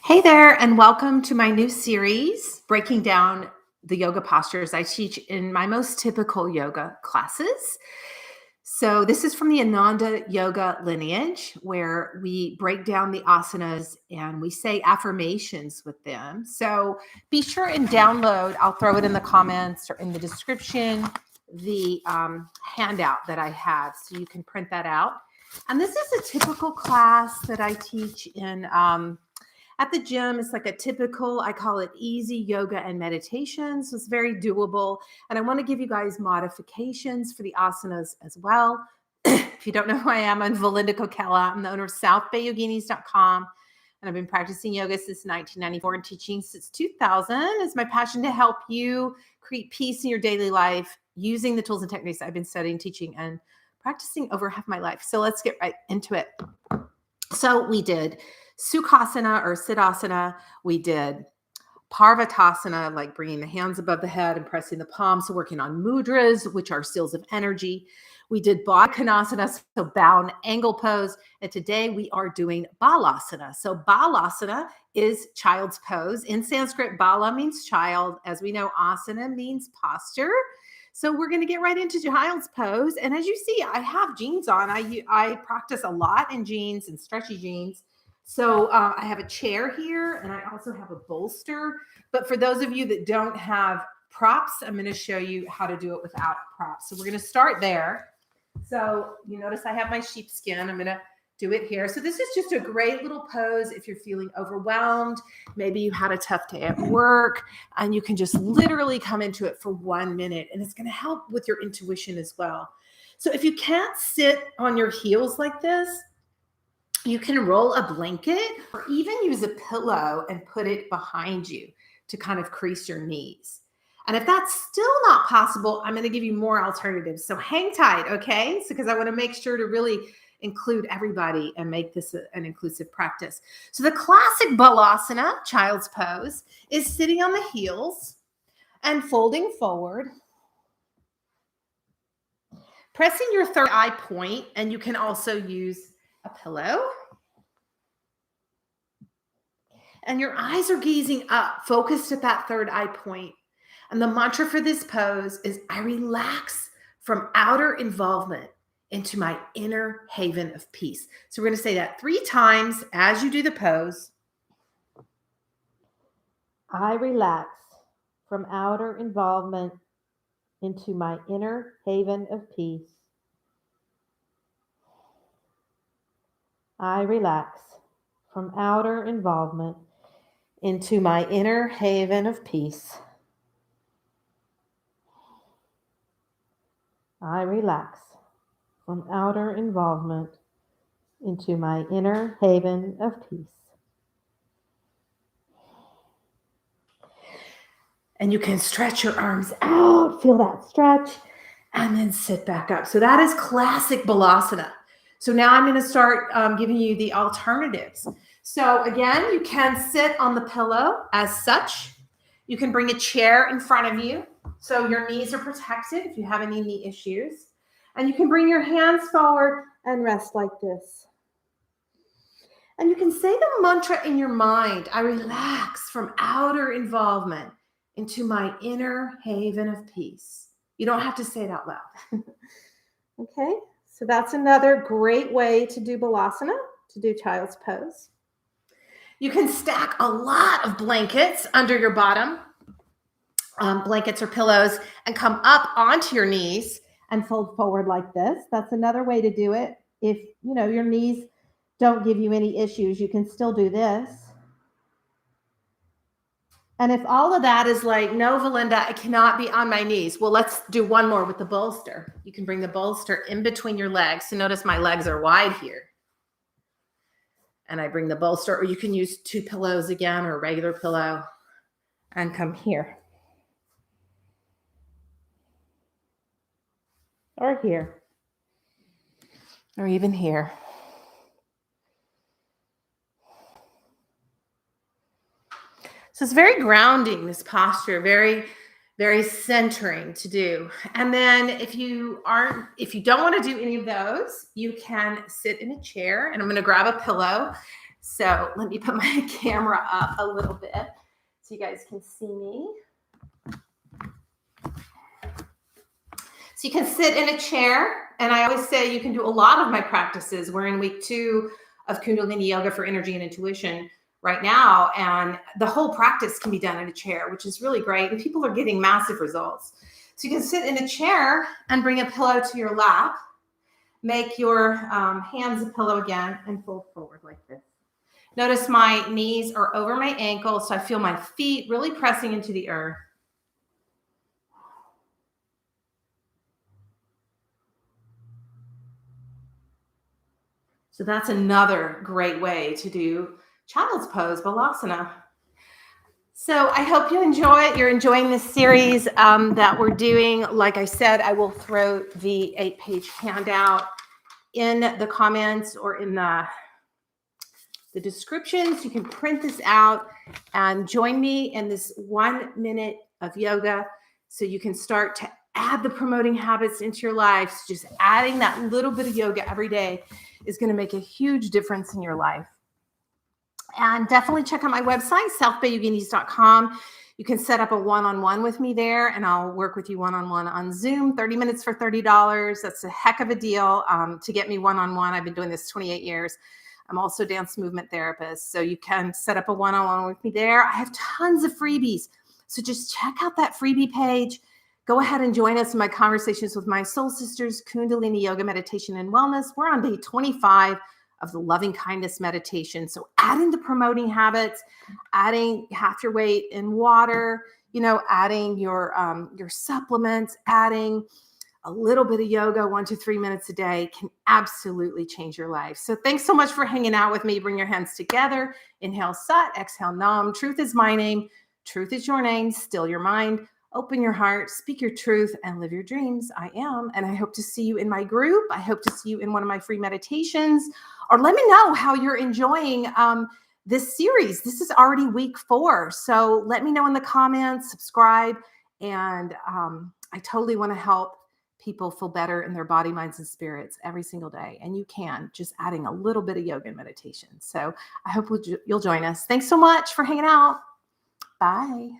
Hey there, and welcome to my new series, breaking down the yoga postures I teach in my most typical yoga classes. So, this is from the Ananda yoga lineage where we break down the asanas and we say affirmations with them. So, be sure and download, I'll throw it in the comments or in the description, the handout that I have so you can print that out. And this is a typical class that I teach in. At the gym, it's like a typical, I call it easy yoga and meditation. So it's very doable. And I want to give you guys modifications for the asanas as well. If you don't know who I am, I'm Valinda Kokela. I'm the owner of southbayyoginis.com. And I've been practicing yoga since 1994 and teaching since 2000. It's my passion to help you create peace in your daily life using the tools and techniques I've been studying, teaching, and practicing over half my life. So let's get right into it. So we did Sukhasana or Siddhasana. We did Parvatasana, like bringing the hands above the head and pressing the palms. So working on mudras, which are seals of energy. We did Balasana, so bound angle pose. And today we are doing Balasana. So Balasana is child's pose. In Sanskrit, Bala means child. As we know, Asana means posture. So we're going to get right into child's pose. And as you see, I have jeans on. I practice a lot in jeans and stretchy jeans. So I have a chair here and I also have a bolster. But for those of you that don't have props, I'm going to show you how to do it without props. So we're going to start there. So you notice I have my sheepskin. I'm going to do it here. So this is just a great little pose if you're feeling overwhelmed. Maybe you had a tough day at work and you can just literally come into it for 1 minute and it's going to help with your intuition as well. So if you can't sit on your heels like this, you can roll a blanket or even use a pillow and put it behind you to kind of crease your knees. And if that's still not possible, I'm going to give you more alternatives. So hang tight, okay? So because I want to make sure to really include everybody and make this an inclusive practice. So the classic Balasana, child's pose, is sitting on the heels and folding forward, pressing your third eye point, and you can also use a pillow. And your eyes are gazing up, focused at that third eye point. And the mantra for this pose is, I relax from outer involvement into my inner haven of peace. So we're going to say that 3 times as you do the pose. I relax from outer involvement into my inner haven of peace. I relax from outer involvement into my inner haven of peace. I relax from outer involvement into my inner haven of peace. And you can stretch your arms out, feel that stretch, and then sit back up. So that is classic Balasana. So now I'm going to start giving you the alternatives. So again, you can sit on the pillow as such. You can bring a chair in front of you so your knees are protected if you have any knee issues. And you can bring your hands forward and rest like this. And you can say the mantra in your mind, I relax from outer involvement into my inner haven of peace. You don't have to say it out loud. Okay, so that's another great way to do Balasana, to do child's pose. You can stack a lot of blankets under your bottom, blankets or pillows, and come up onto your knees and fold forward like this. That's another way to do it. If your knees don't give you any issues, you can still do this. And if all of that is like, no, Valinda, I cannot be on my knees. Well, let's do one more with the bolster. You can bring the bolster in between your legs. So notice my legs are wide here. And I bring the bolster, or you can use 2 pillows again or a regular pillow and come here. Or here. Or even here. So it's very grounding, this posture, very, very centering to do. And then if you don't want to do any of those, you can sit in a chair, and I'm going to grab a pillow. So let me put my camera up a little bit so you guys can see me. So you can sit in a chair, and I always say you can do a lot of my practices. We're in week 2 of Kundalini Yoga for Energy and Intuition right now, and the whole practice can be done in a chair, which is really great, and people are getting massive results. So you can sit in a chair and bring a pillow to your lap, make your hands a pillow again, and fold forward like this. Notice my knees are over my ankles, so I feel my feet really pressing into the earth. So that's another great way to do child's pose, Balasana. So I hope you enjoy it. You're enjoying this series that we're doing. Like I said, I will throw the 8-page handout in the comments or in the descriptions. You can print this out and join me in this 1 minute of yoga so you can start to add the promoting habits into your life. So just adding that little bit of yoga every day is going to make a huge difference in your life. And definitely check out my website, southbayyoginis.com. You can set up a one-on-one with me there, and I'll work with you one-on-one on Zoom, 30 minutes for $30. That's a heck of a deal to get me one-on-one. I've been doing this 28 years. I'm also a dance movement therapist, so you can set up a one-on-one with me there. I have tons of freebies, so just check out that freebie page. Go ahead and join us in my conversations with my soul sisters, Kundalini Yoga Meditation and Wellness. We're on day 25 of the loving kindness meditation. So adding the promoting habits, adding half your weight in water, adding your supplements, adding a little bit of yoga, 1 to 3 minutes a day can absolutely change your life. So thanks so much for hanging out with me. Bring your hands together. Inhale Sat, exhale Nam. Truth is my name. Truth is your name. Still your mind. Open your heart, speak your truth, and live your dreams. I am. And I hope to see you in my group. I hope to see you in one of my free meditations. Or let me know how you're enjoying this series. This is already week 4. So let me know in the comments, subscribe. And I totally want to help people feel better in their body, minds, and spirits every single day. And you can, just adding a little bit of yoga and meditation. So I hope you'll join us. Thanks so much for hanging out. Bye.